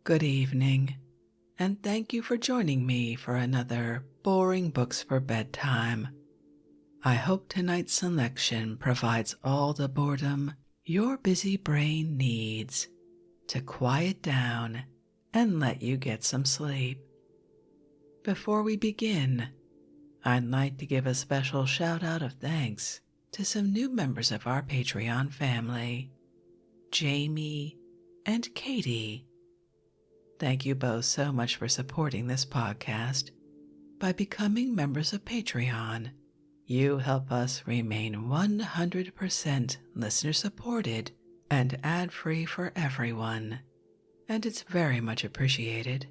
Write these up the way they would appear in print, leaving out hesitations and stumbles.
Good evening, and thank you for joining me for another Boring Books for Bedtime. I hope tonight's selection provides all the boredom your busy brain needs to quiet down and let you get some sleep. Before we begin, I'd like to give a special shout out of thanks to some new members of our Patreon family, Jamie and Katie. Thank you both so much for supporting this podcast. By becoming members of Patreon, you help us remain 100% listener supported and ad-free for everyone, and it's very much appreciated.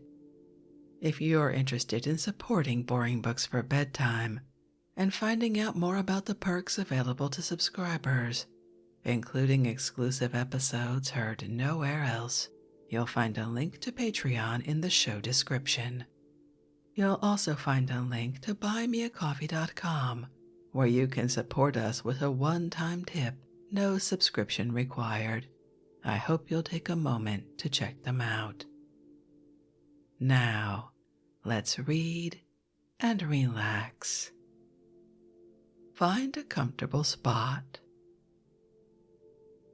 If you're interested in supporting Boring Books for Bedtime and finding out more about the perks available to subscribers, including exclusive episodes heard nowhere else, you'll find a link to Patreon in the show description. You'll also find a link to buymeacoffee.com, where you can support us with a one-time tip, no subscription required. I hope you'll take a moment to check them out. Now, let's read and relax. Find a comfortable spot.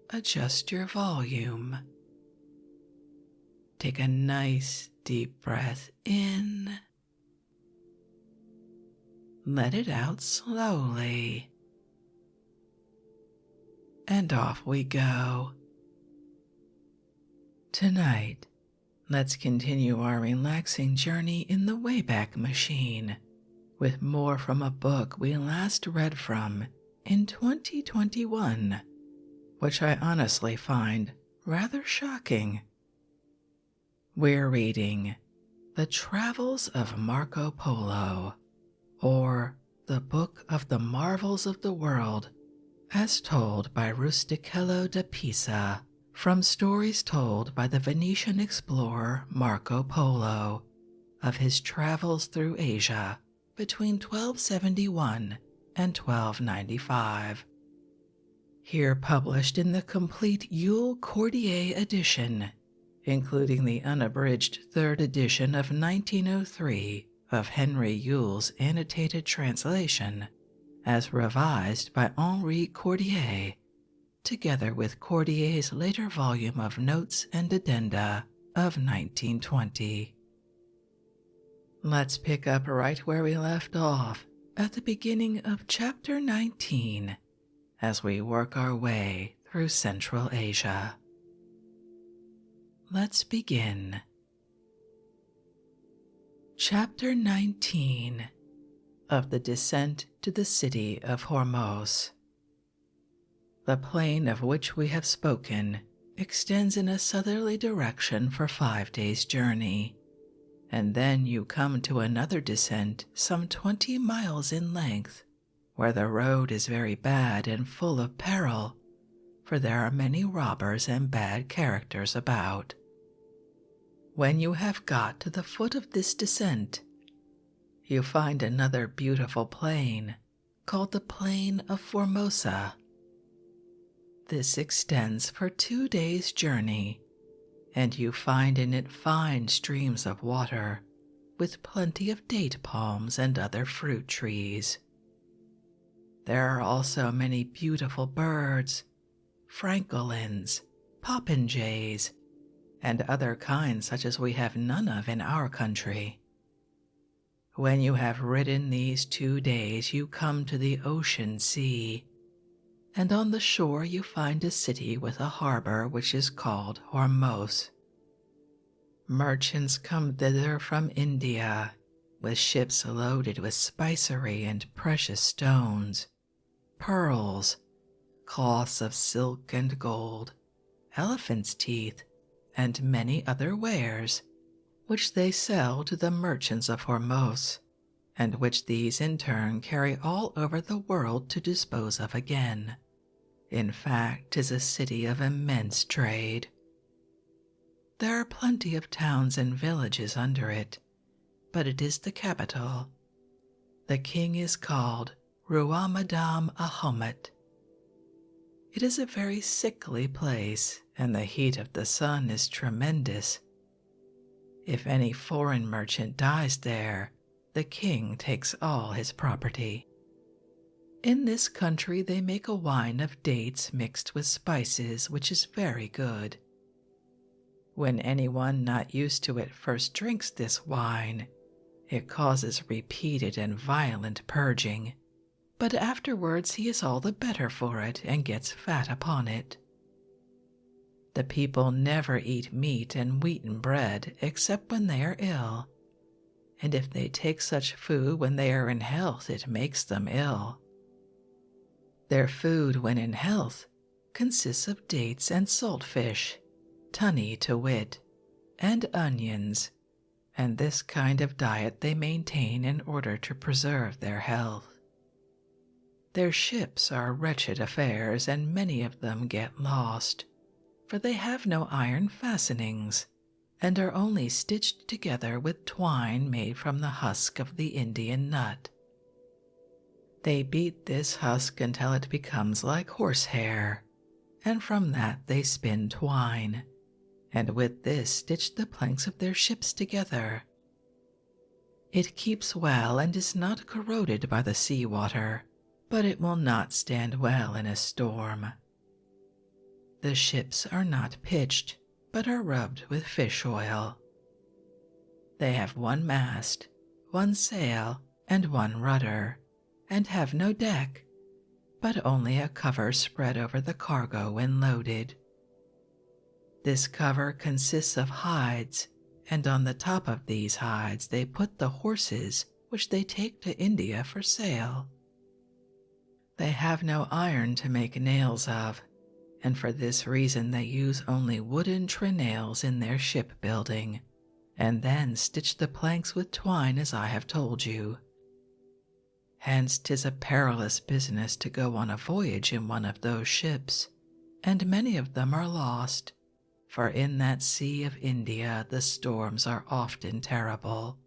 Adjust your volume. Take a nice deep breath in. Let it out slowly. And off we go. Tonight, let's continue our relaxing journey in the Wayback Machine with more from a book we last read from in 2021, which I honestly find rather shocking. We're reading The Travels of Marco Polo, or The Book of the Marvels of the World, as told by Rustichello de Pisa, from stories told by the Venetian explorer Marco Polo of his travels through Asia between 1271 and 1295. Here published in the complete Yule Cordier edition, including the unabridged third edition of 1903 of Henry Yule's annotated translation, as revised by Henri Cordier, together with Cordier's later volume of notes and addenda of 1920. Let's pick up right where we left off at the beginning of Chapter 19 as we work our way through Central Asia. Let's begin. Chapter 19 of the Descent to the City of Hormos. The plain of which we have spoken extends in a southerly direction for 5 days' journey, and then you come to another descent some 20 miles in length, where the road is very bad and full of peril, for there are many robbers and bad characters about. When you have got to the foot of this descent, you find another beautiful plain called the Plain of Formosa. This extends for 2 days' journey, and you find in it fine streams of water with plenty of date palms and other fruit trees. There are also many beautiful birds, francolins, popinjays, and other kinds such as we have none of in our country. When you have ridden these 2 days, you come to the ocean sea, and on the shore you find a city with a harbor which is called Hormos. Merchants come thither from India, with ships loaded with spicery and precious stones, pearls, cloths of silk and gold, elephant's teeth, and many other wares, which they sell to the merchants of Hormos, and which these in turn carry all over the world to dispose of again. In fact, 'tis a city of immense trade. There are plenty of towns and villages under it, but it is the capital. The king is called Ruamadam Ahomet. It is a very sickly place, and the heat of the sun is tremendous. If any foreign merchant dies there, the king takes all his property. In this country they make a wine of dates mixed with spices, which is very good. When anyone not used to it first drinks this wine, it causes repeated and violent purging, but afterwards he is all the better for it and gets fat upon it. The people never eat meat and wheaten bread except when they are ill, and if they take such food when they are in health, it makes them ill. Their food when in health consists of dates and saltfish, tunny to wit, and onions, and this kind of diet they maintain in order to preserve their health. Their ships are wretched affairs, and many of them get lost, for they have no iron fastenings, and are only stitched together with twine made from the husk of the Indian nut. They beat this husk until it becomes like horsehair, and from that they spin twine, and with this stitch the planks of their ships together. It keeps well and is not corroded by the sea water, but it will not stand well in a storm. The ships are not pitched, but are rubbed with fish oil. They have one mast, one sail, and one rudder, and have no deck, but only a cover spread over the cargo when loaded. This cover consists of hides, and on the top of these hides they put the horses which they take to India for sale. They have no iron to make nails of, and for this reason they use only wooden trenails in their shipbuilding, and then stitch the planks with twine as I have told you. Hence 'tis a perilous business to go on a voyage in one of those ships, and many of them are lost, for in that sea of India the storms are often terrible.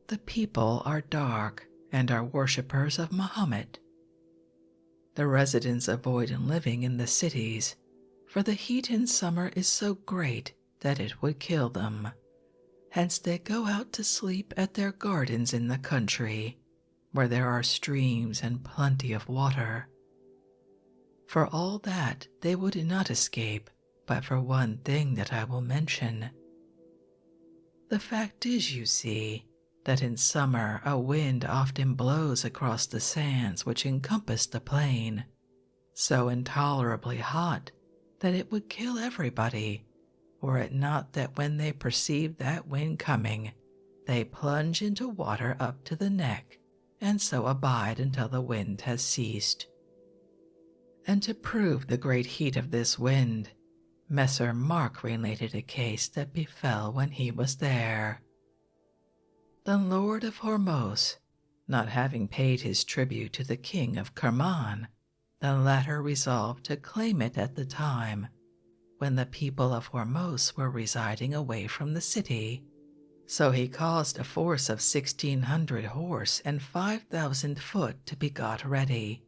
The people are dark and are worshippers of Mahomet. The residents avoid living in the cities, for the heat in summer is so great that it would kill them. Hence they go out to sleep at their gardens in the country, where there are streams and plenty of water. For all that they would not escape, but for one thing that I will mention. The fact is, you see, that in summer a wind often blows across the sands which encompass the plain, so intolerably hot that it would kill everybody, were it not that when they perceive that wind coming, they plunge into water up to the neck, and so abide until the wind has ceased. And to prove the great heat of this wind, Messer Mark related a case that befell when he was there. The Lord of Hormos, not having paid his tribute to the king of Kerman, the latter resolved to claim it at the time when the people of Hormos were residing away from the city. So he caused a force of 1,600 horse and 5,000 foot to be got ready,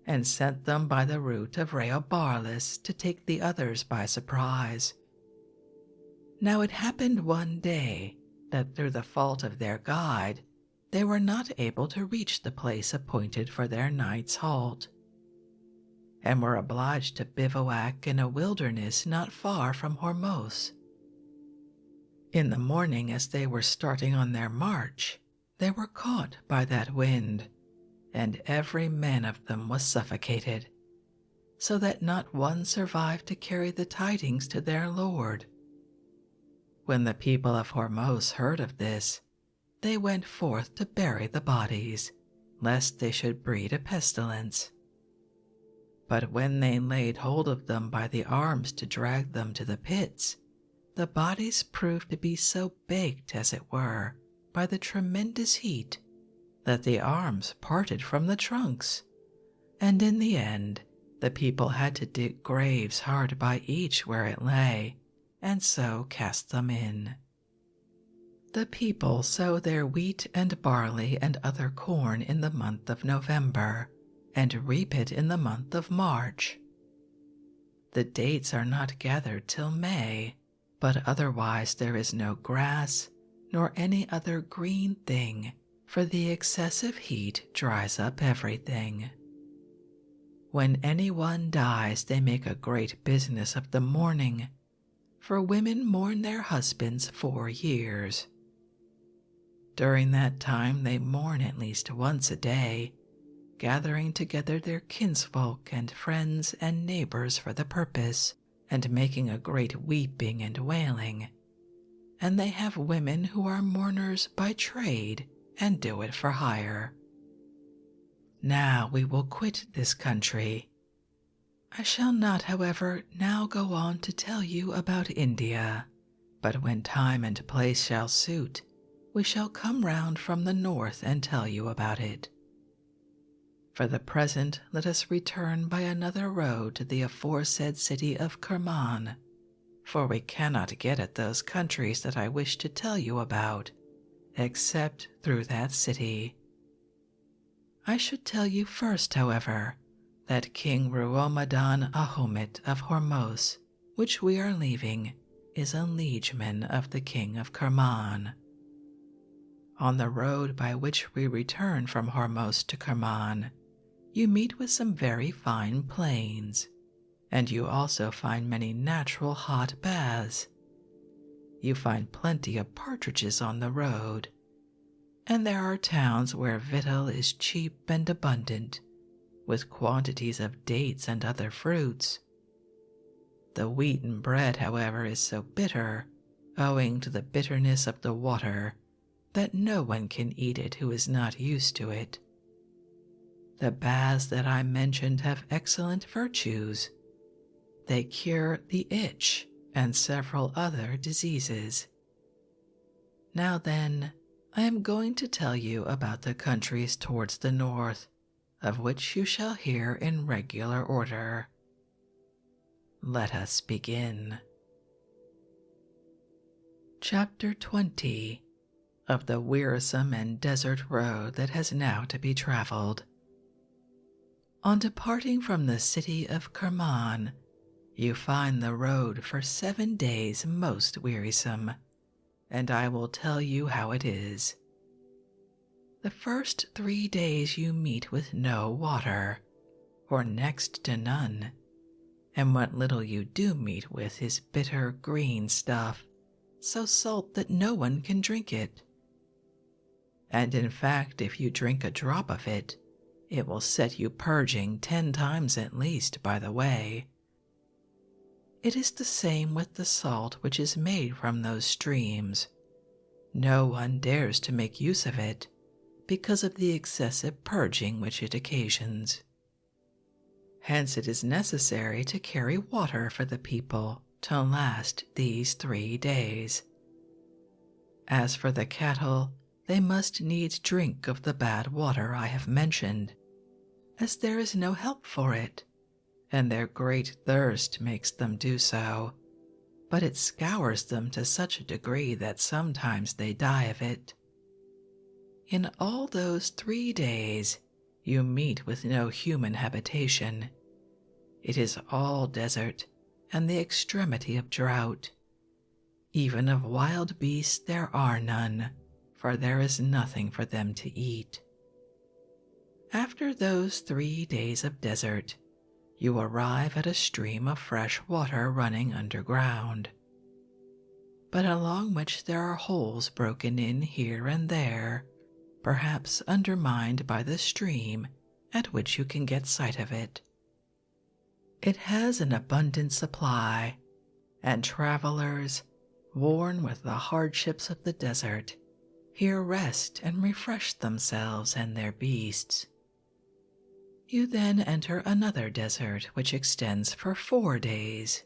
and sent them by the route of Reobarlis to take the others by surprise. Now it happened one day that through the fault of their guide, they were not able to reach the place appointed for their night's halt, and were obliged to bivouac in a wilderness not far from Hormos. In the morning, as they were starting on their march, they were caught by that wind, and every man of them was suffocated, so that not one survived to carry the tidings to their lord. When the people of Hormos heard of this, they went forth to bury the bodies, lest they should breed a pestilence. But when they laid hold of them by the arms to drag them to the pits, the bodies proved to be so baked, as it were, by the tremendous heat, that the arms parted from the trunks, and in the end the people had to dig graves hard by each where it lay, and so cast them in. The people sow their wheat and barley and other corn in the month of November, and reap it in the month of March. The dates are not gathered till May, but otherwise there is no grass nor any other green thing, for the excessive heat dries up everything. When anyone dies, they make a great business of the mourning, for women mourn their husbands 4 years. During that time they mourn at least once a day, gathering together their kinsfolk and friends and neighbors for the purpose, and making a great weeping and wailing. And they have women who are mourners by trade and do it for hire. Now we will quit this country. I shall not, however, now go on to tell you about India, but when time and place shall suit, we shall come round from the north and tell you about it. For the present, let us return by another road to the aforesaid city of Kerman, for we cannot get at those countries that I wish to tell you about, except through that city. I should tell you first, however, that King Ruomadan Ahomit of Hormos, which we are leaving, is a liegeman of the King of Kerman. On the road by which we return from Hormos to Kerman, you meet with some very fine plains, and you also find many natural hot baths. You find plenty of partridges on the road, and there are towns where victual is cheap and abundant, with quantities of dates and other fruits. The wheaten bread, however, is so bitter, owing to the bitterness of the water, that no one can eat it who is not used to it. The baths that I mentioned have excellent virtues. They cure the itch and several other diseases. Now then, I am going to tell you about the countries towards the north, of which you shall hear in regular order. Let us begin. Chapter 20 of the wearisome and desert road that has now to be traveled. On departing from the city of Kerman, you find the road for 7 days most wearisome, and I will tell you how it is. The first 3 days you meet with no water, or next to none, and what little you do meet with is bitter green stuff, so salt that no one can drink it. And in fact, if you drink a drop of it, it will set you purging 10 times at least by the way. It is the same with the salt which is made from those streams. No one dares to make use of it, because of the excessive purging which it occasions. Hence it is necessary to carry water for the people to last these 3 days. As for the cattle, they must needs drink of the bad water I have mentioned, as there is no help for it, and their great thirst makes them do so, but it scours them to such a degree that sometimes they die of it. In all those 3 days you meet with no human habitation. It is all desert and the extremity of drought. Even of wild beasts there are none, for there is nothing for them to eat. After those 3 days of desert, you arrive at a stream of fresh water running underground, but along which there are holes broken in here and there, perhaps undermined by the stream at which you can get sight of it. It has an abundant supply, and travelers, worn with the hardships of the desert, here rest and refresh themselves and their beasts. You then enter another desert which extends for 4 days.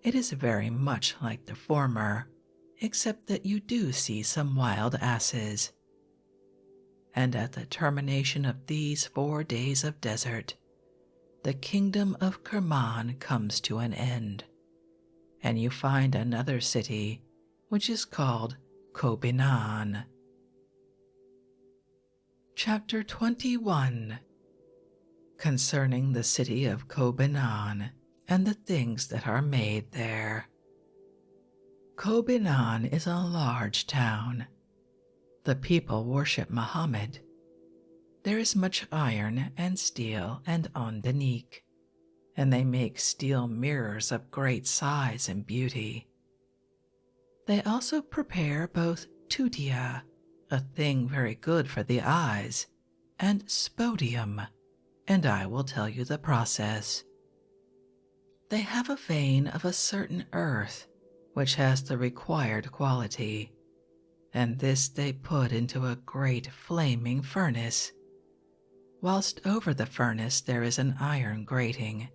It is very much like the former, except that you do see some wild asses. And at the termination of these 4 days of desert, the kingdom of Kerman comes to an end, and you find another city which is called Kobinan. Chapter 21 concerning the city of Kobinan and the things that are made there. Kobinan is a large town. The people worship Muhammad. There is much iron and steel and ondanique, and they make steel mirrors of great size and beauty. They also prepare both tutia, a thing very good for the eyes, and spodium, and I will tell you the process. They have a vein of a certain earth which has the required quality, and this they put into a great flaming furnace, whilst over the furnace there is an iron grating.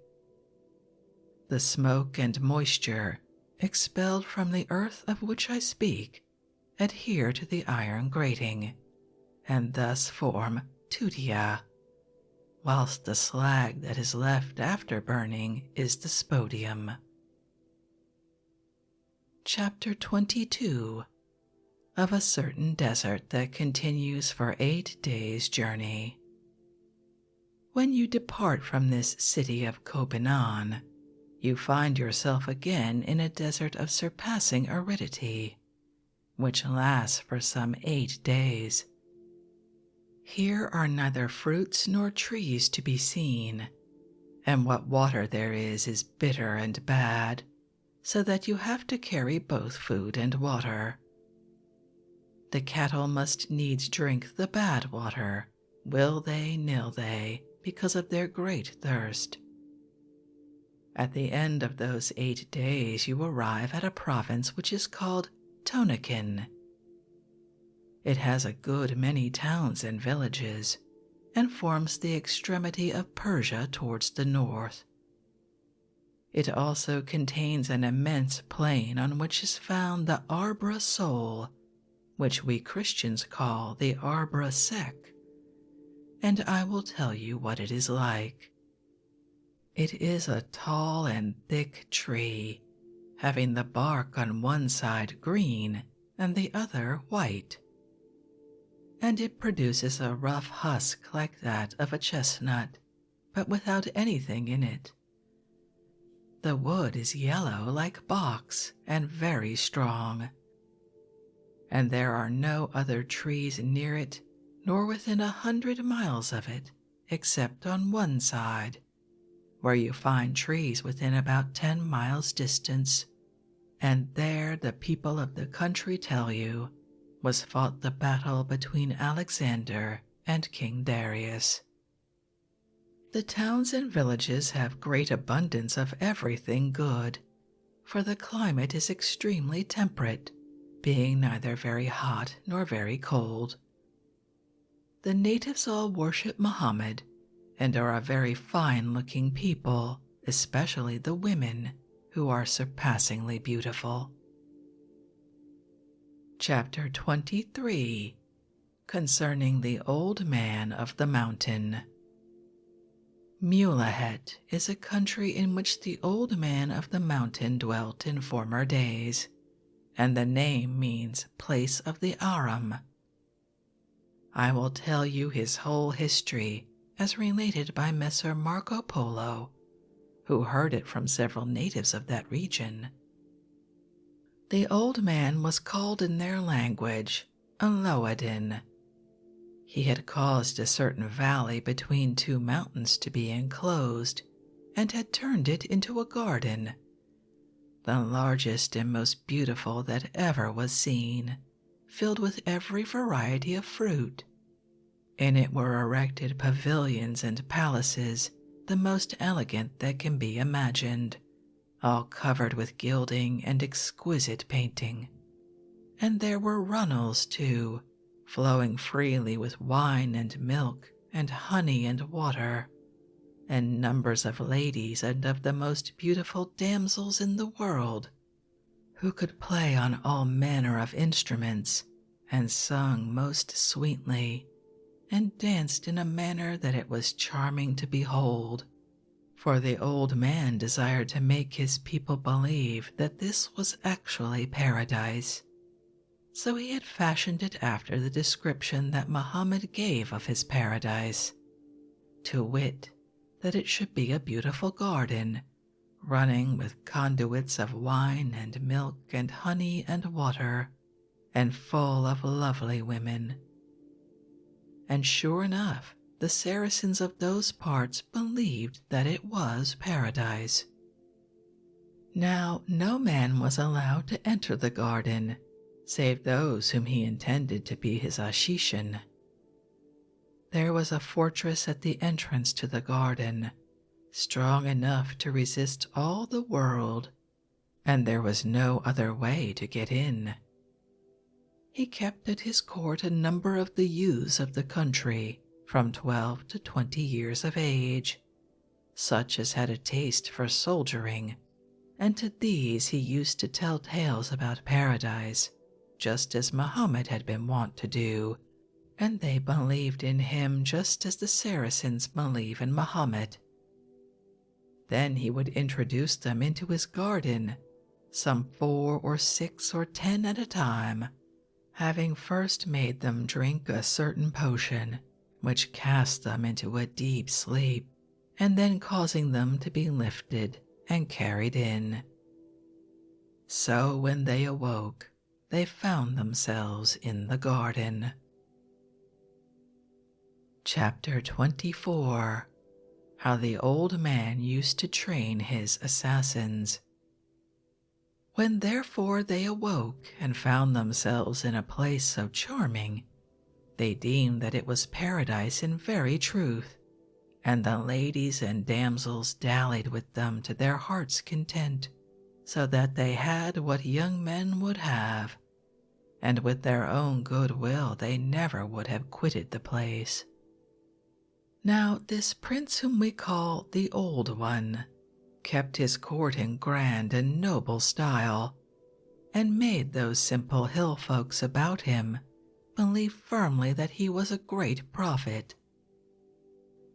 The smoke and moisture expelled from the earth of which I speak adhere to the iron grating, and thus form tutia, whilst the slag that is left after burning is the spodium. Chapter 22 of a certain desert that continues for 8 days' journey. When you depart from this city of Kobinan, you find yourself again in a desert of surpassing aridity, which lasts for some 8 days. Here are neither fruits nor trees to be seen, and what water there is bitter and bad, so that you have to carry both food and water. The cattle must needs drink the bad water, will they, nill they, because of their great thirst. At the end of those 8 days you arrive at a province which is called Tonikin. It has a good many towns and villages, and forms the extremity of Persia towards the north. It also contains an immense plain on which is found the Arbra Sol, which we Christians call the Arbra Sec, and I will tell you what it is like. It is a tall and thick tree, having the bark on one side green and the other white, and it produces a rough husk like that of a chestnut, but without anything in it. The wood is yellow like box and very strong, and there are no other trees near it nor within 100 miles of it, except on one side, where you find trees within about 10 miles distance, and there the people of the country tell you was fought the battle between Alexander and King Darius. The towns and villages have great abundance of everything good, for the climate is extremely temperate, being neither very hot nor very cold. The natives all worship Muhammad and are a very fine-looking people, especially the women, who are surpassingly beautiful. Chapter 23 concerning the Old Man of the Mountain. Mulahet is a country in which the Old Man of the Mountain dwelt in former days, and the name means place of the Aram. I will tell you his whole history as related by Messer Marco Polo, who heard it from several natives of that region. The old man was called in their language Aloadin. He had caused a certain valley between 2 mountains to be enclosed, and had turned it into a garden, the largest and most beautiful that ever was seen, filled with every variety of fruit. In it were erected pavilions and palaces, the most elegant that can be imagined, all covered with gilding and exquisite painting. And there were runnels, too, flowing freely with wine and milk and honey and water, and numbers of ladies and of the most beautiful damsels in the world, who could play on all manner of instruments, and sung most sweetly, and danced in a manner that it was charming to behold, for the old man desired to make his people believe that this was actually paradise. So he had fashioned it after the description that Muhammad gave of his paradise, to wit, that it should be a beautiful garden, running with conduits of wine and milk and honey and water, and full of lovely women. And sure enough, the Saracens of those parts believed that it was paradise. Now, no man was allowed to enter the garden, save those whom he intended to be his Ashishin. There was a fortress at the entrance to the garden, strong enough to resist all the world, and there was no other way to get in. He kept at his court a number of the youths of the country, from 12 to 20 years of age, such as had a taste for soldiering, and to these he used to tell tales about paradise, just as Mohammed had been wont to do, and they believed in him just as the Saracens believe in Mohammed. Then he would introduce them into his garden, some 4 or 6 or 10 at a time, having first made them drink a certain potion, which cast them into a deep sleep, and then causing them to be lifted and carried in. So when they awoke, they found themselves in the garden. Chapter 24. How the old man used to train his assassins. When therefore they awoke and found themselves in a place so charming, they deemed that it was paradise in very truth, and the ladies and damsels dallied with them to their heart's content, so that they had what young men would have, and with their own good will they never would have quitted the place. Now this prince whom we call the Old One kept his court in grand and noble style, and made those simple hill folks about him believe firmly that he was a great prophet.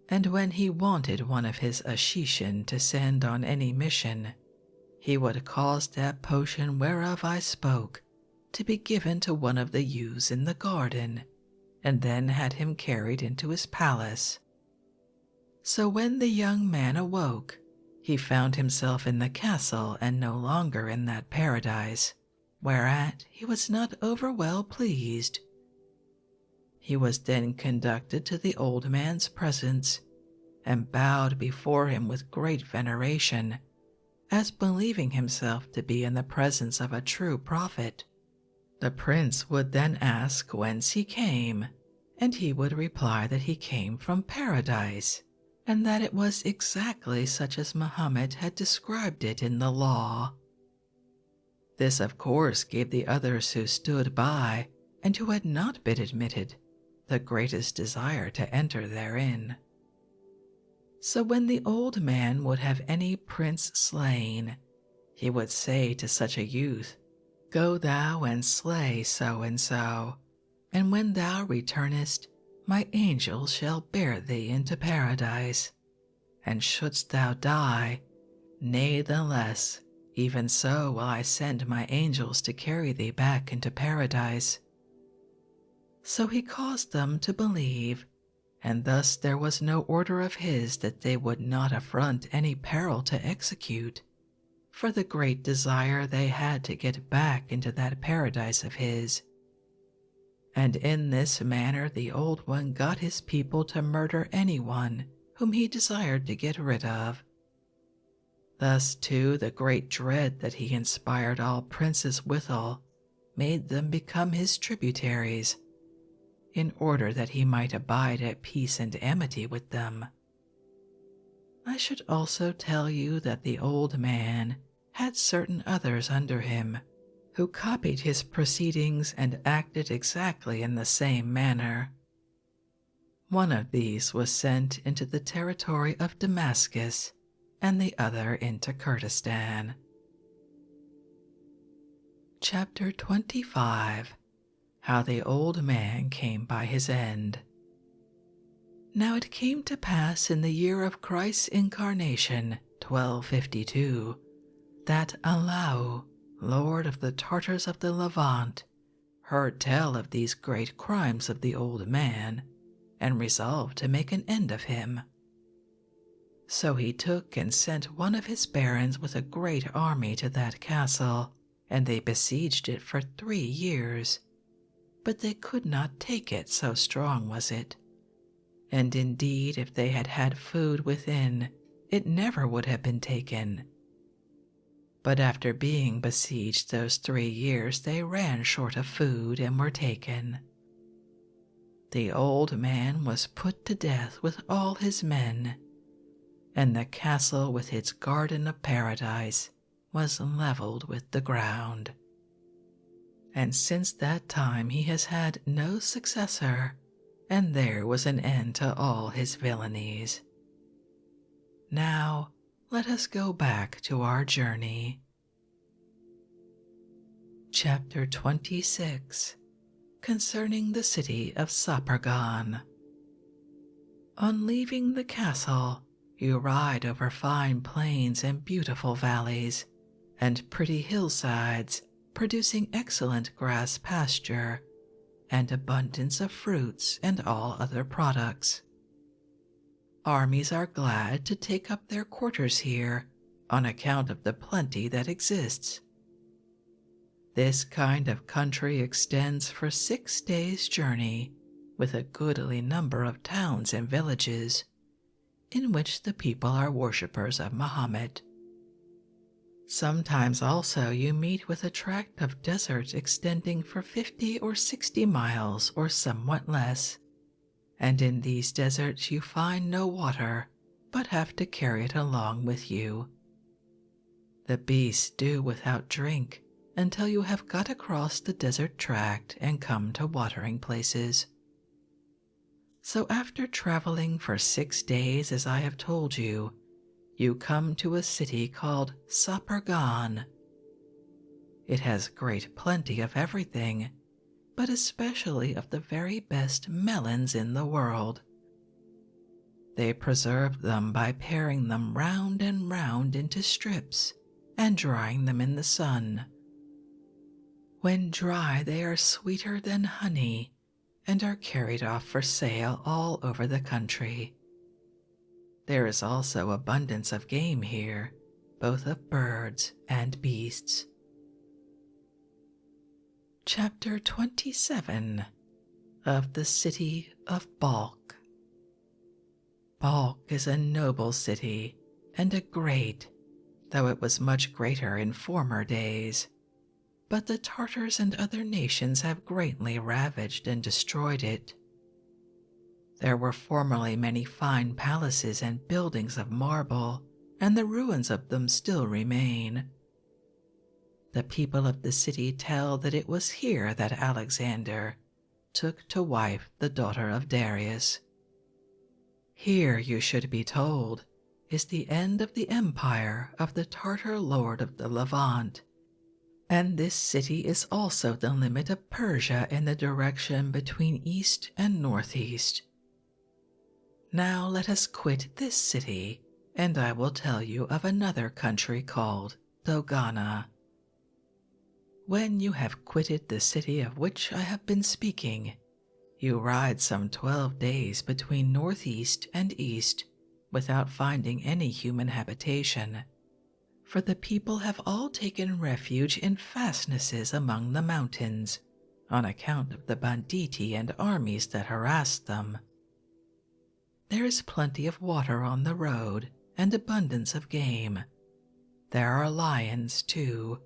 And when he wanted one of his Ashishin to send on any mission, he would cause that potion whereof I spoke to be given to one of the youths in the garden, and then had him carried into his palace. So when the young man awoke, he found himself in the castle and no longer in that paradise, whereat he was not over well pleased. He was then conducted to the old man's presence, and bowed before him with great veneration, as believing himself to be in the presence of a true prophet. The prince would then ask whence he came, and he would reply that he came from paradise, and that it was exactly such as Mohammed had described it in the law. This, of course, gave the others who stood by, and who had not been admitted, the greatest desire to enter therein. So when the old man would have any prince slain, he would say to such a youth, "Go thou and slay so and so, and when thou returnest, my angels shall bear thee into paradise. And shouldst thou die, natheless, even so will I send my angels to carry thee back into paradise." So he caused them to believe, and thus there was no order of his that they would not affront any peril to execute, for the great desire they had to get back into that paradise of his. And in this manner the Old One got his people to murder anyone whom he desired to get rid of. Thus, too, the great dread that he inspired all princes withal made them become his tributaries, in order that he might abide at peace and amity with them. I should also tell you that the old man had certain others under him, who copied his proceedings and acted exactly in the same manner. One of these was sent into the territory of Damascus, and the other into Kurdistan. Chapter 25. How the old man came by his end. Now it came to pass in the year of Christ's incarnation, 1252, that Allahu, Lord of the Tartars of the Levant, heard tell of these great crimes of the old man, and resolved to make an end of him. So he took and sent one of his barons with a great army to that castle, and they besieged it for 3 years. But they could not take it, so strong was it. And indeed, if they had had food within, it never would have been taken. But after being besieged those 3 years, they ran short of food and were taken. The old man was put to death with all his men, and the castle with its garden of paradise was leveled with the ground. And since that time he has had no successor, and there was an end to all his villainies. Now let us go back to our journey. Chapter 26, concerning the city of Samarkand. On leaving the castle, you ride over fine plains and beautiful valleys, and pretty hillsides producing excellent grass pasture, and abundance of fruits and all other products. Armies are glad to take up their quarters here on account of the plenty that exists. This kind of country extends for 6 days' journey, with a goodly number of towns and villages, in which the people are worshippers of Mahomet. Sometimes also you meet with a tract of desert extending for 50 or 60 miles or somewhat less, and in these deserts you find no water, but have to carry it along with you. The beasts do without drink until you have got across the desert tract and come to watering places. So after traveling for 6 days, as I have told you, you come to a city called Samarkand. It has great plenty of everything, but especially of the very best melons in the world. They preserve them by paring them round and round into strips and drying them in the sun. When dry, they are sweeter than honey and are carried off for sale all over the country. There is also abundance of game here, both of birds and beasts. Chapter 27, of the City of Balkh. Balkh is a noble city and a great, though it was much greater in former days. But the Tartars and other nations have greatly ravaged and destroyed it. There were formerly many fine palaces and buildings of marble, and the ruins of them still remain. The people of the city tell that it was here that Alexander took to wife the daughter of Darius. Here, you should be told, is the end of the empire of the Tartar lord of the Levant, and this city is also the limit of Persia in the direction between east and northeast. Now let us quit this city, and I will tell you of another country called Dogana. When you have quitted the city of which I have been speaking, you ride some 12 days between northeast and east without finding any human habitation, for the people have all taken refuge in fastnesses among the mountains on account of the banditti and armies that harass them. There is plenty of water on the road and abundance of game. There are lions, too.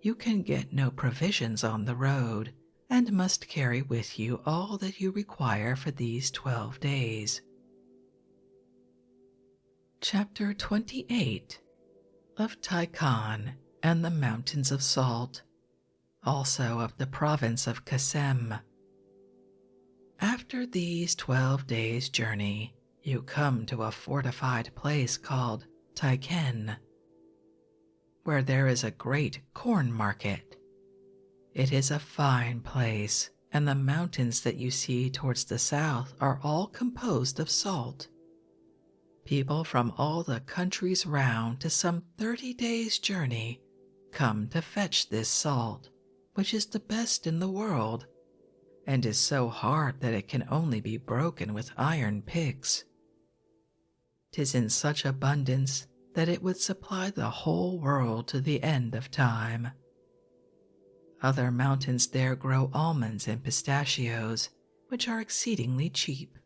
You can get no provisions on the road and must carry with you all that you require for these 12 days. Chapter 28, of Tychan and the Mountains of Salt, also of the province of Kasem. After these 12 days' journey, you come to a fortified place called Tychen, where there is a great corn market. It is a fine place, and the mountains that you see towards the south are all composed of salt. People from all the countries round to some 30 days' journey come to fetch this salt, which is the best in the world, and is so hard that it can only be broken with iron picks. 'Tis in such abundance that it would supply the whole world to the end of time. Other mountains there grow almonds and pistachios, which are exceedingly cheap.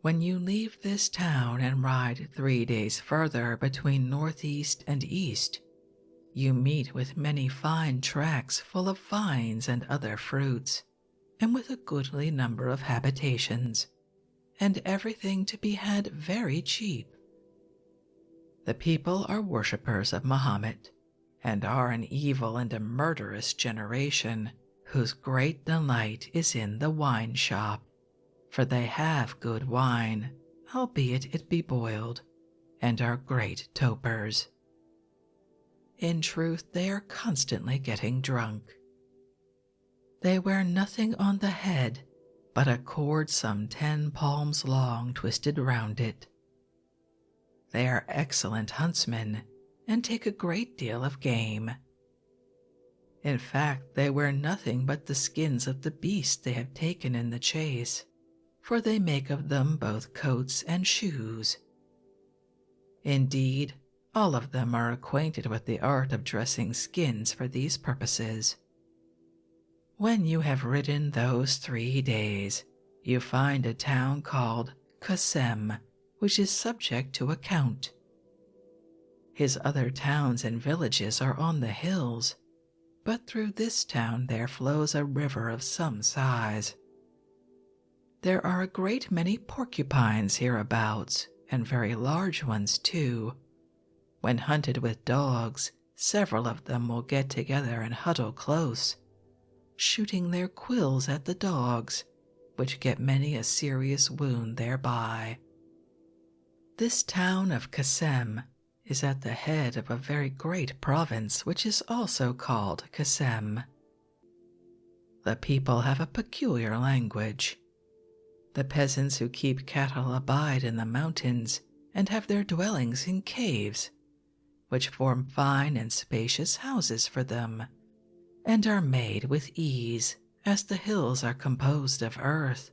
When you leave this town and ride 3 days further between northeast and east, you meet with many fine tracts full of vines and other fruits, and with a goodly number of habitations, and everything to be had very cheap. The people are worshippers of Mahomet, and are an evil and a murderous generation, whose great delight is in the wine shop, for they have good wine, albeit it be boiled, and are great topers. In truth, they are constantly getting drunk. They wear nothing on the head but a cord some 10 palms long twisted round it. They are excellent huntsmen, and take a great deal of game. In fact, they wear nothing but the skins of the beasts they have taken in the chase, for they make of them both coats and shoes. Indeed, all of them are acquainted with the art of dressing skins for these purposes. When you have ridden those 3 days, you find a town called Kasem, which is subject to a count. His other towns and villages are on the hills, but through this town there flows a river of some size. There are a great many porcupines hereabouts, and very large ones too. When hunted with dogs, several of them will get together and huddle close, shooting their quills at the dogs, which get many a serious wound thereby. This town of Kasem is at the head of a very great province which is also called Kasem. The people have a peculiar language. The peasants who keep cattle abide in the mountains and have their dwellings in caves, which form fine and spacious houses for them, and are made with ease, as the hills are composed of earth.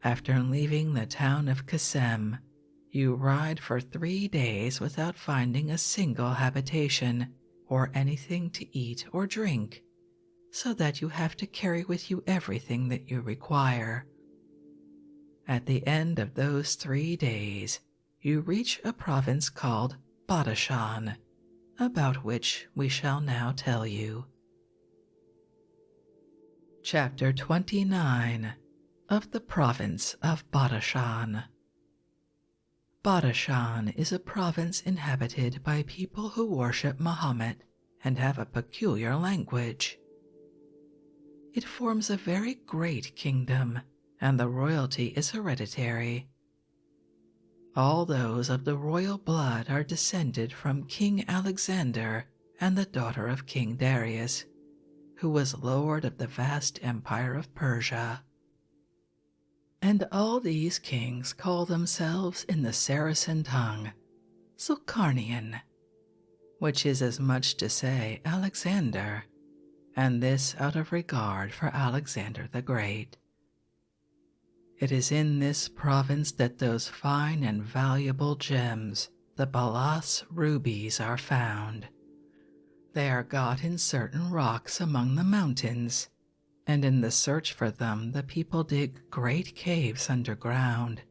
After leaving the town of Kasem, you ride for 3 days without finding a single habitation or anything to eat or drink, so that you have to carry with you everything that you require. At the end of those 3 days, you reach a province called Badashan, about which we shall now tell you. Chapter 29 of the Province of Badashan. Badashan is a province inhabited by people who worship Mahomet and have a peculiar language. It forms a very great kingdom, and the royalty is hereditary. All those of the royal blood are descended from King Alexander and the daughter of King Darius, who was lord of the vast empire of Persia. And all these kings call themselves in the Saracen tongue Zulkarnain, which is as much to say Alexander, and this out of regard for Alexander the Great. It is in this province that those fine and valuable gems, the Balas rubies, are found. They are got in certain rocks among the mountains, and in the search for them the people dig great caves underground,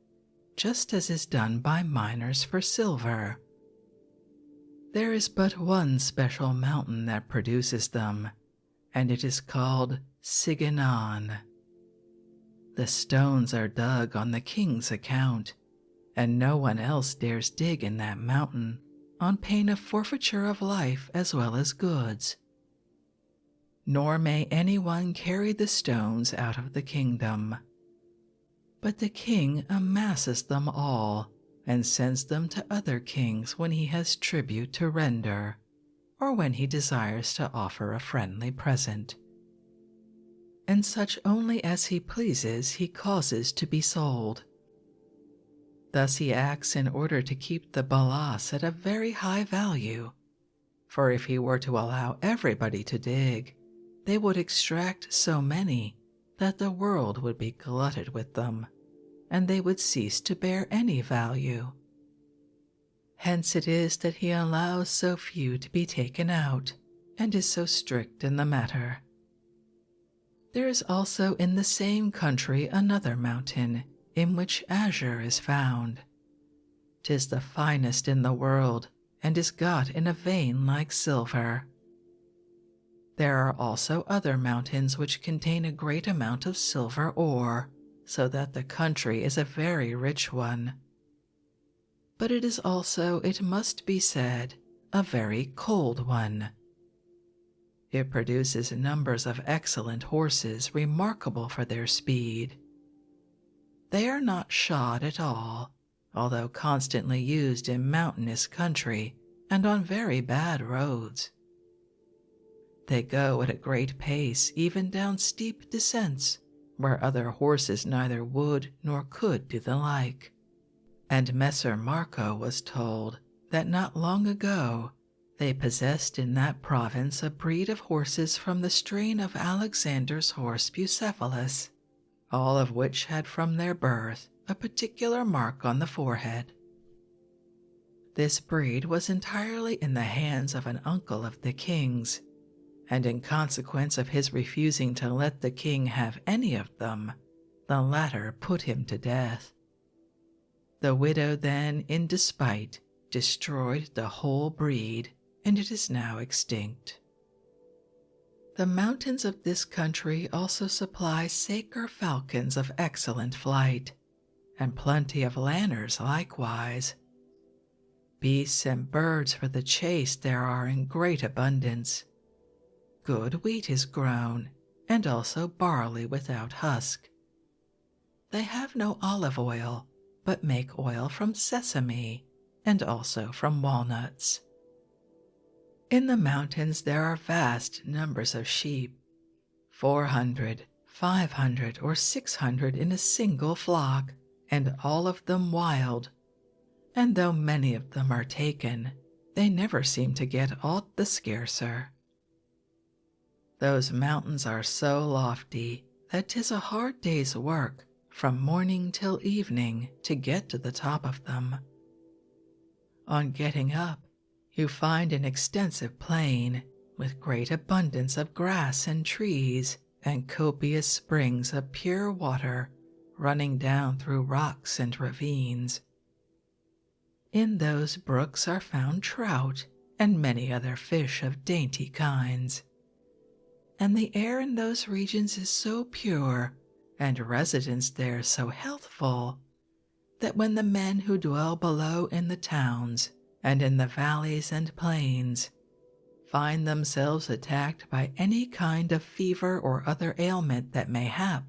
just as is done by miners for silver. There is but one special mountain that produces them, and it is called Siganan. The stones are dug on the king's account, and no one else dares dig in that mountain, on pain of forfeiture of life as well as goods. Nor may anyone carry the stones out of the kingdom. But the king amasses them all, and sends them to other kings when he has tribute to render, or when he desires to offer a friendly present. And such only as he pleases he causes to be sold. Thus he acts in order to keep the balas at a very high value, for if he were to allow everybody to dig, they would extract so many that the world would be glutted with them, and they would cease to bear any value. Hence it is that he allows so few to be taken out, and is so strict in the matter. There is also in the same country another mountain, in which azure is found. 'Tis the finest in the world, and is got in a vein like silver. There are also other mountains which contain a great amount of silver ore, so that the country is a very rich one. But it is also, it must be said, a very cold one. It produces numbers of excellent horses remarkable for their speed. They are not shod at all, although constantly used in mountainous country and on very bad roads. They go at a great pace even down steep descents, where other horses neither would nor could do the like. And Messer Marco was told that not long ago they possessed in that province a breed of horses from the strain of Alexander's horse Bucephalus, all of which had from their birth a particular mark on the forehead. This breed was entirely in the hands of an uncle of the king's, and in consequence of his refusing to let the king have any of them, the latter put him to death. The widow then, in despite, destroyed the whole breed, and it is now extinct. The mountains of this country also supply saker falcons of excellent flight, and plenty of lanners likewise. Beasts and birds for the chase there are in great abundance. Good wheat is grown, and also barley without husk. They have no olive oil, but make oil from sesame, and also from walnuts. In the mountains there are vast numbers of sheep, 400, 500, or 600 in a single flock, and all of them wild, and though many of them are taken, they never seem to get aught the scarcer. Those mountains are so lofty that 'tis a hard day's work from morning till evening to get to the top of them. On getting up, you find an extensive plain with great abundance of grass and trees and copious springs of pure water running down through rocks and ravines. In those brooks are found trout and many other fish of dainty kinds. And the air in those regions is so pure, and residence there so healthful, that when the men who dwell below in the towns and in the valleys and plains find themselves attacked by any kind of fever or other ailment that may hap,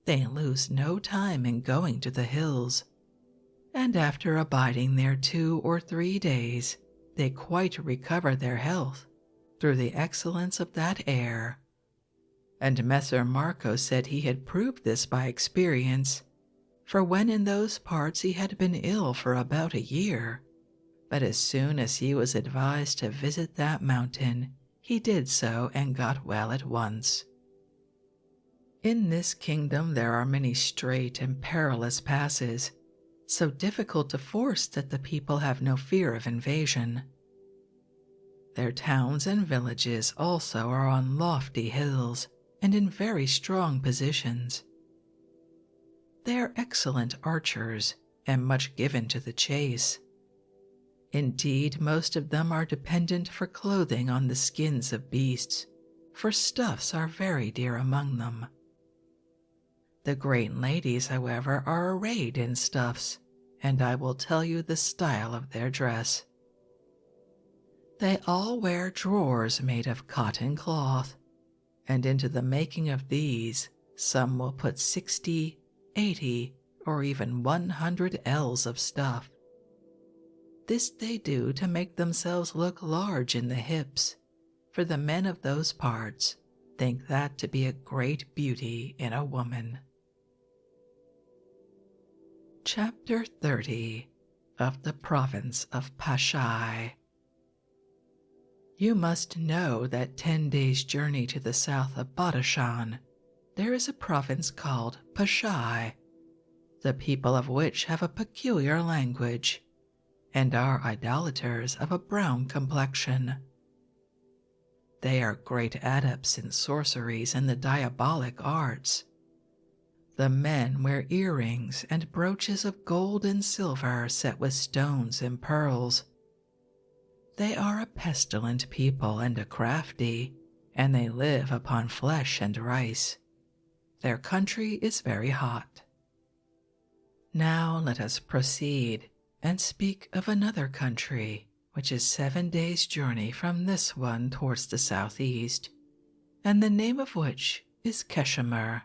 they lose no time in going to the hills, and after abiding there 2 or 3 days, they quite recover their health through the excellence of that air. And Messer Marco said he had proved this by experience, for when in those parts he had been ill for about a year, but as soon as he was advised to visit that mountain, he did so and got well at once. In this kingdom there are many straight and perilous passes, so difficult to force that the people have no fear of invasion. Their towns and villages also are on lofty hills and in very strong positions. They are excellent archers and much given to the chase. Indeed, most of them are dependent for clothing on the skins of beasts, for stuffs are very dear among them. The great ladies, however, are arrayed in stuffs, and I will tell you the style of their dress. They all wear drawers made of cotton cloth, and into the making of these some will put 60, 80, or even 100 ells of stuff. This they do to make themselves look large in the hips, for the men of those parts think that to be a great beauty in a woman. Chapter 30 of the Province of Pashai. You must know that 10 days' journey to the south of Badashan, there is a province called Pashai. the people of which have a peculiar language, and are idolaters of a brown complexion. They are great adepts in sorceries and the diabolic arts. The men wear earrings and brooches of gold and silver set with stones and pearls. They are a pestilent people and a crafty, and they live upon flesh and rice. Their country is very hot. Now let us proceed and speak of another country, which is 7 days' journey from this one towards the southeast, and the name of which is Keshimir.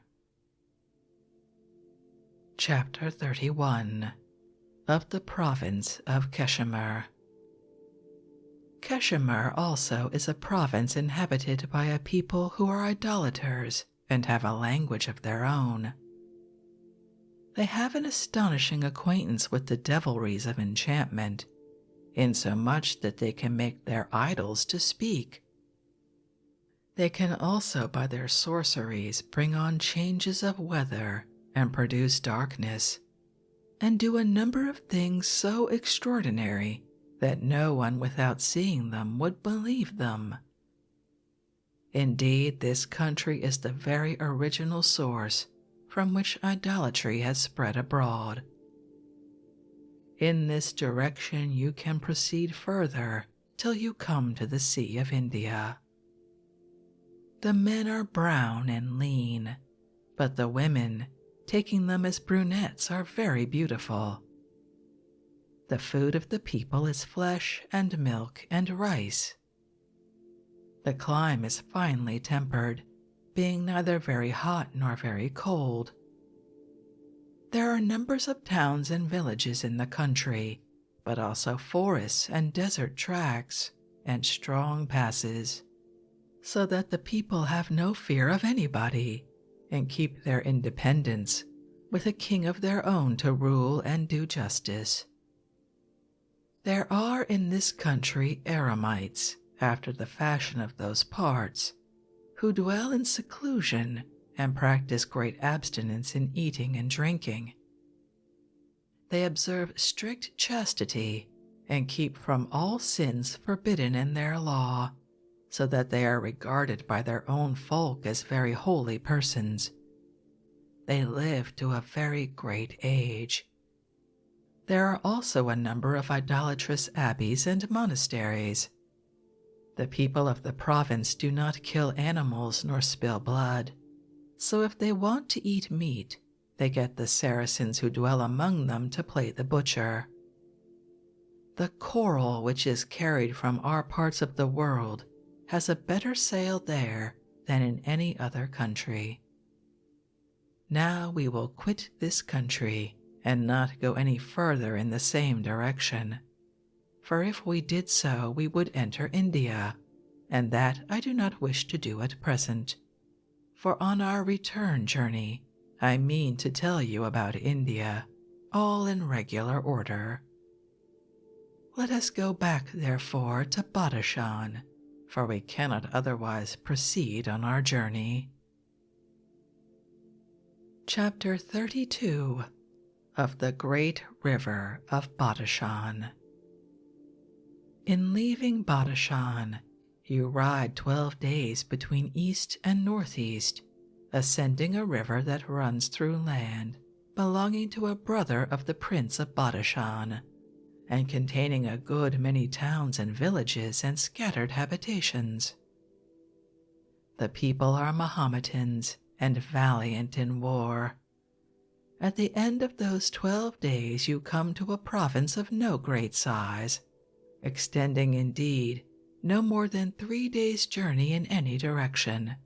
Chapter 31 of the Province of Keshimir. Keshimir also is a province inhabited by a people who are idolaters and have a language of their own. They have an astonishing acquaintance with the devilries of enchantment, insomuch that they can make their idols to speak. They can also by their sorceries bring on changes of weather and produce darkness, and do a number of things so extraordinary that no one without seeing them would believe them. Indeed, this country is the very original source from which idolatry has spread abroad. In this direction you can proceed further till you come to the Sea of India. The men are brown and lean, but the women, taking them as brunettes, are very beautiful. The food of the people is flesh and milk and rice. The clime is finely tempered, being neither very hot nor very cold. There are numbers of towns and villages in the country, but also forests and desert tracts and strong passes, so that the people have no fear of anybody and keep their independence, with a king of their own to rule and do justice. There are in this country eremites, after the fashion of those parts, who dwell in seclusion and practice great abstinence in eating and drinking. They observe strict chastity and keep from all sins forbidden in their law, so that they are regarded by their own folk as very holy persons. They live to a very great age. There are also a number of idolatrous abbeys and monasteries. The people of the province do not kill animals nor spill blood, so if they want to eat meat, they get the Saracens who dwell among them to play the butcher. The coral which is carried from our parts of the world has a better sale there than in any other country. Now we will quit this country and not go any further in the same direction, for if we did so we would enter India, and that I do not wish to do at present, for on our return journey I mean to tell you about India, all in regular order. Let us go back, therefore, to Badashan, for we cannot otherwise proceed on our journey. Chapter 32 of the Great River of Badashan. In leaving Badashan, you ride 12 days between east and northeast, ascending a river that runs through land belonging to a brother of the Prince of Badashan, and containing a good many towns and villages and scattered habitations. The people are Mahometans and valiant in war. At the end of those 12 days you come to a province of no great size, extending indeed no more than 3 days' journey in any direction,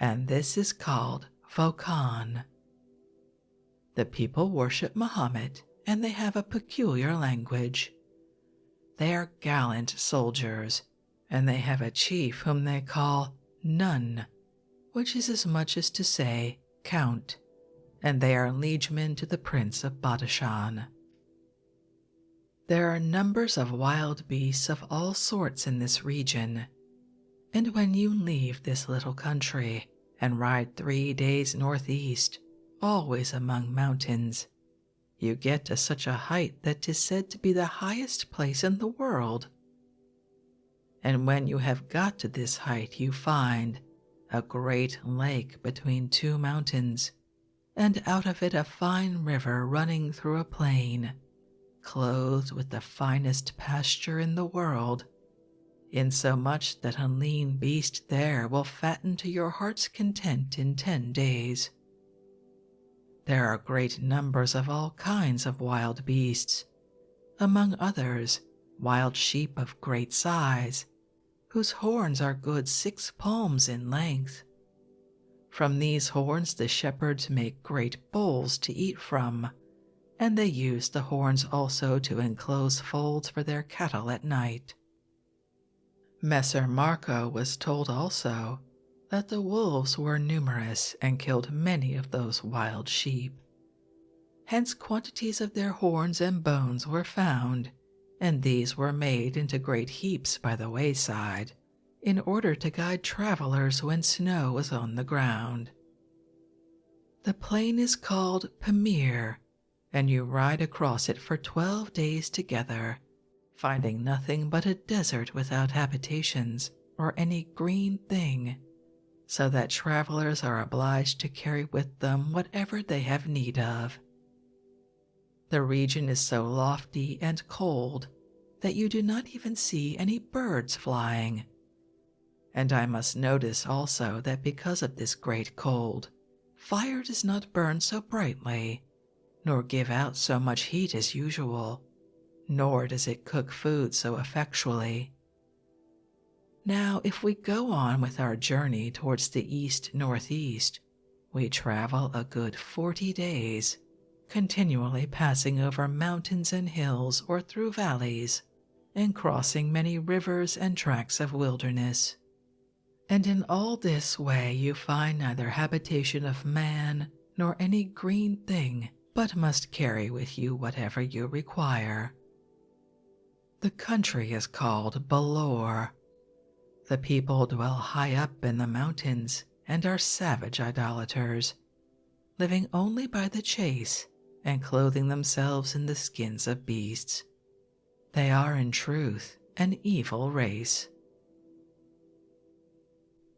and this is called Vokan. The people worship Mahomet, and they have a peculiar language. They are gallant soldiers, and they have a chief whom they call Nun, which is as much as to say Count, and they are liegemen to the Prince of Badashan. There are numbers of wild beasts of all sorts in this region, and when you leave this little country and ride 3 days northeast, always among mountains, you get to such a height that 'tis said to be the highest place in the world. And when you have got to this height, you find a great lake between two mountains, and out of it a fine river running through a plain, clothed with the finest pasture in the world, insomuch that a lean beast there will fatten to your heart's content in 10 days. There are great numbers of all kinds of wild beasts, among others wild sheep of great size, whose horns are good 6 palms in length. From these horns the shepherds make great bowls to eat from, and they use the horns also to enclose folds for their cattle at night. Messer Marco was told also that the wolves were numerous and killed many of those wild sheep. Hence quantities of their horns and bones were found, and these were made into great heaps by the wayside, in order to guide travelers when snow was on the ground. The plain is called Pamir, and you ride across it for 12 days together, finding nothing but a desert without habitations or any green thing, so that travelers are obliged to carry with them whatever they have need of. The region is so lofty and cold that you do not even see any birds flying. And I must notice also that because of this great cold, fire does not burn so brightly, nor give out so much heat as usual, nor does it cook food so effectually. Now, if we go on with our journey towards the east-northeast, we travel a good 40 days, continually passing over mountains and hills or through valleys, and crossing many rivers and tracts of wilderness. And in all this way you find neither habitation of man nor any green thing, but must carry with you whatever you require. The country is called Balor. The people dwell high up in the mountains and are savage idolaters, living only by the chase and clothing themselves in the skins of beasts. They are in truth an evil race.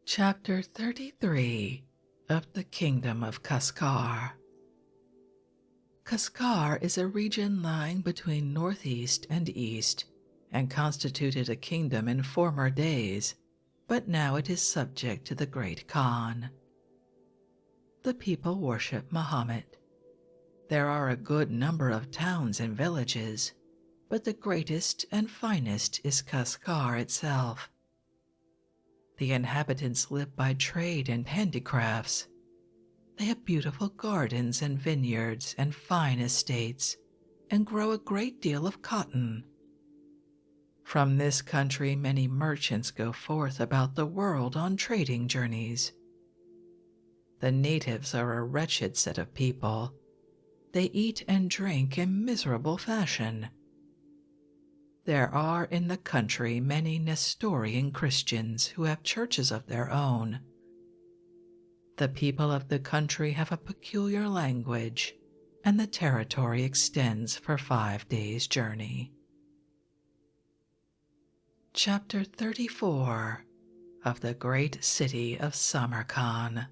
Chapter 33 of the Kingdom of Kaskar. Kaskar is a region lying between northeast and east, and constituted a kingdom in former days, but now it is subject to the Great Khan. The people worship Muhammad. There are a good number of towns and villages, but the greatest and finest is Kaskar itself. The inhabitants live by trade and handicrafts. They have beautiful gardens and vineyards and fine estates, and grow a great deal of cotton. From this country many merchants go forth about the world on trading journeys. The natives are a wretched set of people. They eat and drink in miserable fashion. There are in the country many Nestorian Christians who have churches of their own. The people of the country have a peculiar language, and the territory extends for 5 days' journey. Chapter 34 of the Great City of Samarkand.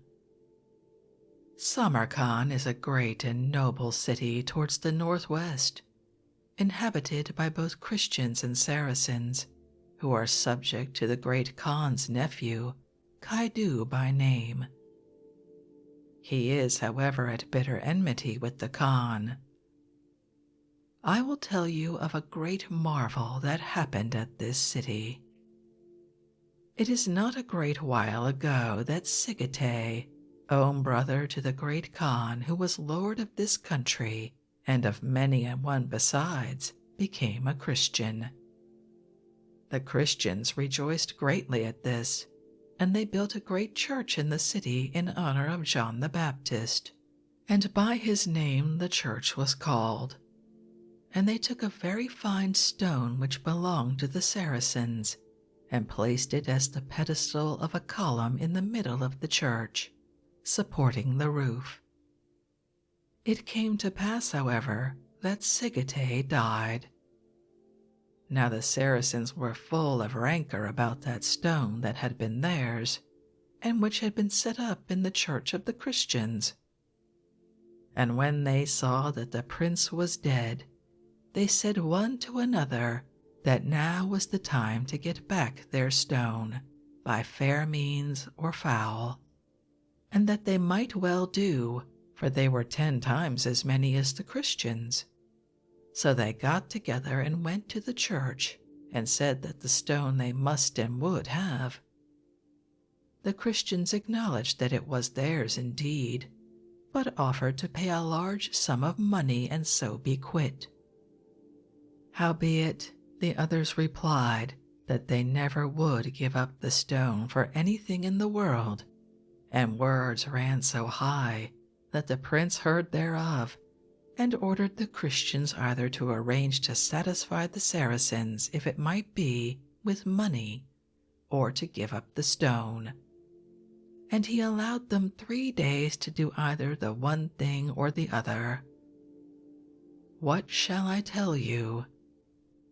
Samarkand is a great and noble city towards the northwest, inhabited by both Christians and Saracens, who are subject to the Great Khan's nephew, Kaidu by name. He is, however, at bitter enmity with the Khan. I will tell you of a great marvel that happened at this city. It is not a great while ago that Sigete, own brother to the Great Khan, who was lord of this country, and of many and one besides, became a Christian. The Christians rejoiced greatly at this, and they built a great church in the city in honor of John the Baptist, and by his name the church was called. And they took a very fine stone which belonged to the Saracens, and placed it as the pedestal of a column in the middle of the church, supporting the roof. It came to pass, however, that Sigete died. Now the Saracens were full of rancor about that stone that had been theirs, and which had been set up in the church of the Christians. And when they saw that the prince was dead, they said one to another that now was the time to get back their stone, by fair means or foul, and that they might well do, for they were 10 times as many as the Christians. So they got together and went to the church and said that the stone they must and would have. The Christians acknowledged that it was theirs indeed, but offered to pay a large sum of money and so be quit. Howbeit, the others replied that they never would give up the stone for anything in the world, and words ran so high that the prince heard thereof, and ordered the Christians either to arrange to satisfy the Saracens, if it might be, with money, or to give up the stone. And he allowed them 3 days to do either the one thing or the other. What shall I tell you?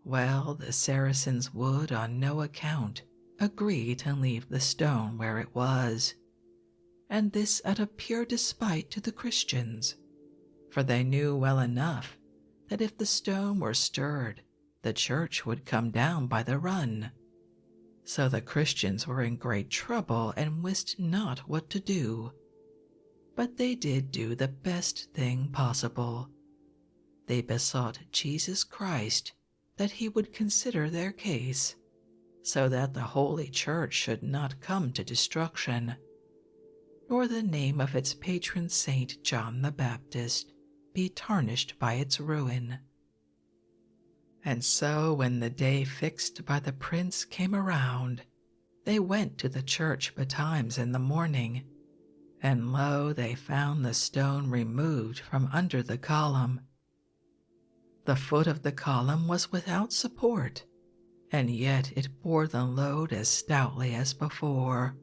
Well, the Saracens would on no account agree to leave the stone where it was, and this out of pure despite to the Christians, for they knew well enough that if the stone were stirred, the church would come down by the run. So the Christians were in great trouble and wist not what to do. But they did do the best thing possible. They besought Jesus Christ that he would consider their case, so that the Holy Church should not come to destruction, nor the name of its patron saint John the Baptist be tarnished by its ruin. And so when the day fixed by the prince came around, they went to the church betimes in the morning, and lo, they found the stone removed from under the column. The foot of the column was without support, and yet it bore the load as stoutly as before.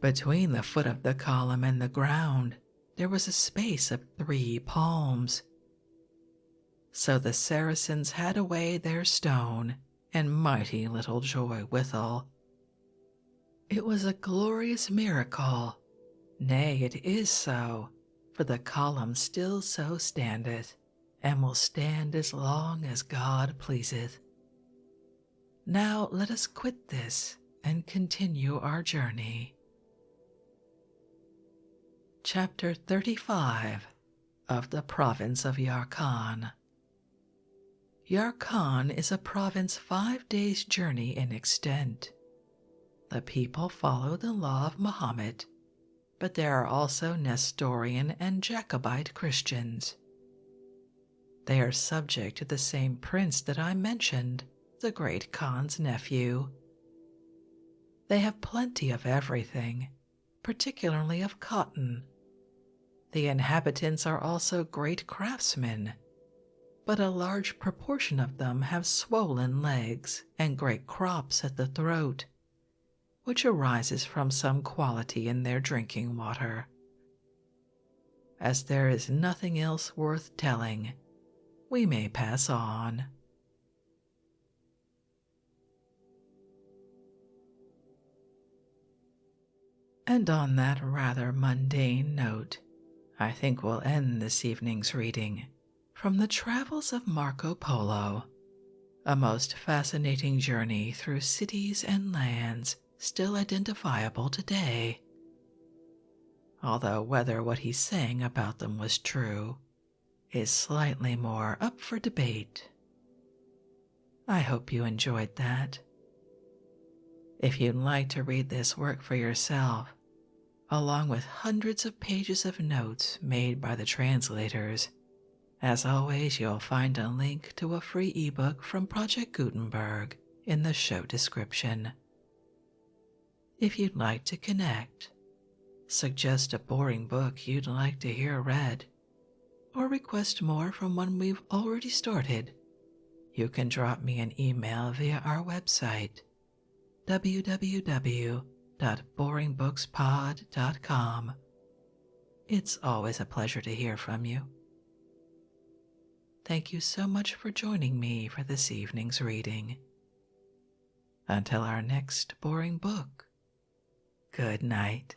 Between the foot of the column and the ground there was a space of 3 palms. So the Saracens had away their stone, and mighty little joy withal. It was a glorious miracle, nay, it is so, for the column still so standeth, and will stand as long as God pleaseth. Now let us quit this and continue our journey. Chapter 35 of the Province of Yarkhan. Yarkhan is a province 5 days' journey in extent. The people follow the law of Mohammed, but there are also Nestorian and Jacobite Christians. They are subject to the same prince that I mentioned, the great Khan's nephew. They have plenty of everything, particularly of cotton. The inhabitants are also great craftsmen, but a large proportion of them have swollen legs and great crops at the throat, which arises from some quality in their drinking water. As there is nothing else worth telling, we may pass on. And on that rather mundane note, I think we'll end this evening's reading from the Travels of Marco Polo, a most fascinating journey through cities and lands still identifiable today, although whether what he's saying about them was true is slightly more up for debate. I hope you enjoyed that. If you'd like to read this work for yourself, along with hundreds of pages of notes made by the translators, as always, you'll find a link to a free ebook from Project Gutenberg in the show description. If you'd like to connect, suggest a boring book you'd like to hear read, or request more from one we've already started, you can drop me an email via our website, www.boringbookspod.com. It's always a pleasure to hear from you. Thank you so much for joining me for this evening's reading. Until our next boring book, good night.